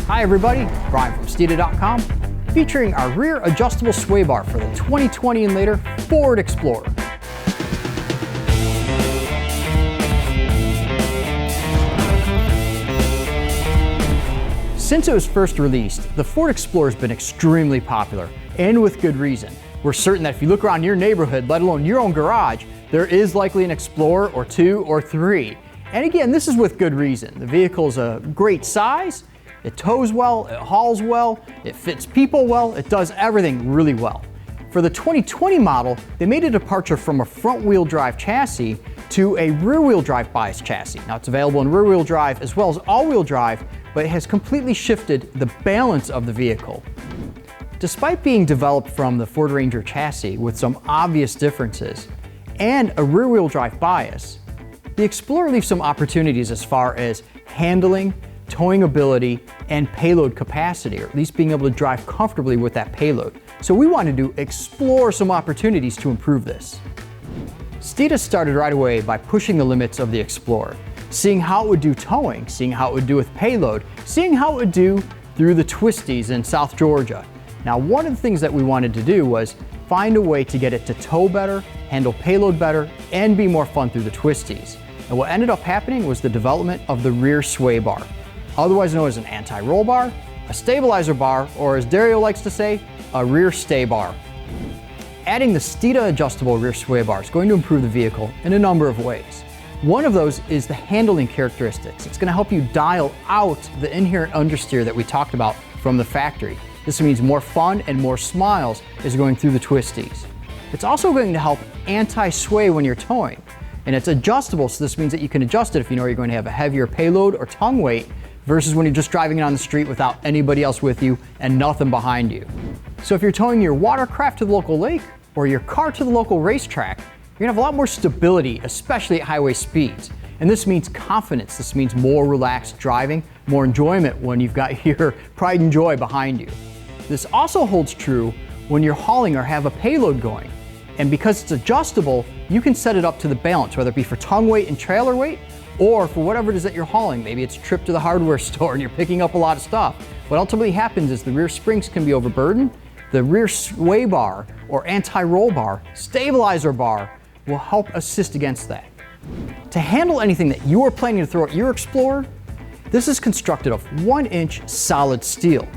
Hi everybody, Brian from Steeda.com, featuring our rear adjustable sway bar for the 2020 and later Ford Explorer. Since it was first released, the Ford Explorer has been extremely popular, and with good reason. We're certain that if you look around your neighborhood, let alone your own garage, there is likely an Explorer or two or three. And again, this is with good reason. The vehicle is a great size, it tows well, it hauls well, it fits people well, it does everything really well. For the 2020 model, they made a departure from a front-wheel drive chassis to a rear-wheel drive bias chassis. Now it's available in rear-wheel drive as well as all-wheel drive, but it has completely shifted the balance of the vehicle. Despite being developed from the Ford Ranger chassis with some obvious differences and a rear-wheel drive bias, the Explorer leaves some opportunities as far as handling, towing ability, and payload capacity, or at least being able to drive comfortably with that payload. So we wanted to explore some opportunities to improve this. Steeda started right away by pushing the limits of the Explorer, seeing how it would do towing, seeing how it would do with payload, seeing how it would do through the twisties in South Georgia. Now, one of the things that we wanted to do was find a way to get it to tow better, handle payload better, and be more fun through the twisties. And what ended up happening was the development of the rear sway bar, otherwise known as an anti-roll bar, a stabilizer bar, or as Dario likes to say, a rear stay bar. Adding the Steeda adjustable rear sway bar is going to improve the vehicle in a number of ways. One of those is the handling characteristics. It's going to help you dial out the inherent understeer that we talked about from the factory. This means more fun and more smiles as you're going through the twisties. It's also going to help anti-sway when you're towing. And it's adjustable, so this means that you can adjust it if you know you're going to have a heavier payload or tongue weight versus when you're just driving it on the street without anybody else with you and nothing behind you. So if you're towing your watercraft to the local lake or your car to the local racetrack, you're gonna have a lot more stability, especially at highway speeds. And this means confidence. This means more relaxed driving, more enjoyment when you've got your pride and joy behind you. This also holds true when you're hauling or have a payload going. And because it's adjustable, you can set it up to the balance, whether it be for tongue weight and trailer weight, or for whatever it is that you're hauling. Maybe it's a trip to the hardware store and you're picking up a lot of stuff. What ultimately happens is the rear springs can be overburdened. The rear sway bar or anti-roll bar, stabilizer bar, will help assist against that. To handle anything that you are planning to throw at your Explorer, this is constructed of 1-inch solid steel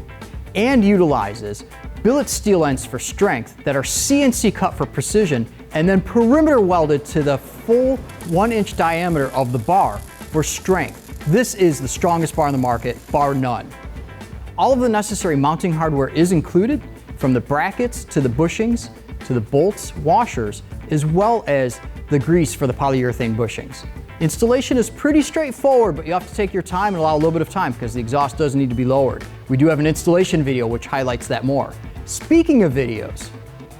and utilizes billet steel ends for strength that are CNC cut for precision and then perimeter welded to the full 1-inch diameter of the bar for strength. This is the strongest bar on the market, bar none. All of the necessary mounting hardware is included, from the brackets to the bushings to the bolts, washers, as well as the grease for the polyurethane bushings. Installation is pretty straightforward, but you have to take your time and allow a little bit of time because the exhaust does need to be lowered. We do have an installation video which highlights that more. Speaking of videos,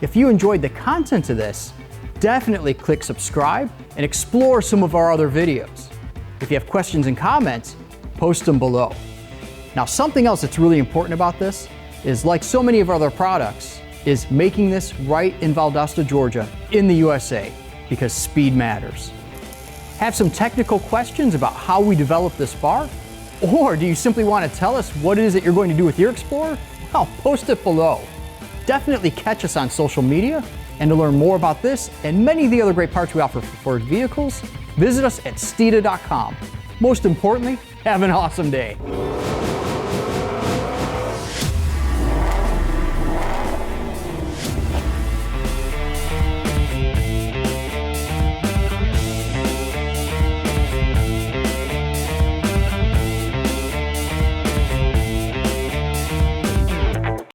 if you enjoyed the content of this, definitely click subscribe and explore some of our other videos. If you have questions and comments, post them below. Now, something else that's really important about this is, like so many of our other products, is making this right in Valdosta, Georgia, in the USA, because speed matters. Have some technical questions about how we developed this bar? Or do you simply want to tell us what it is that you're going to do with your Explorer? Well, post it below. Definitely catch us on social media, and to learn more about this and many of the other great parts we offer for Ford vehicles, visit us at Steeda.com. Most importantly, have an awesome day.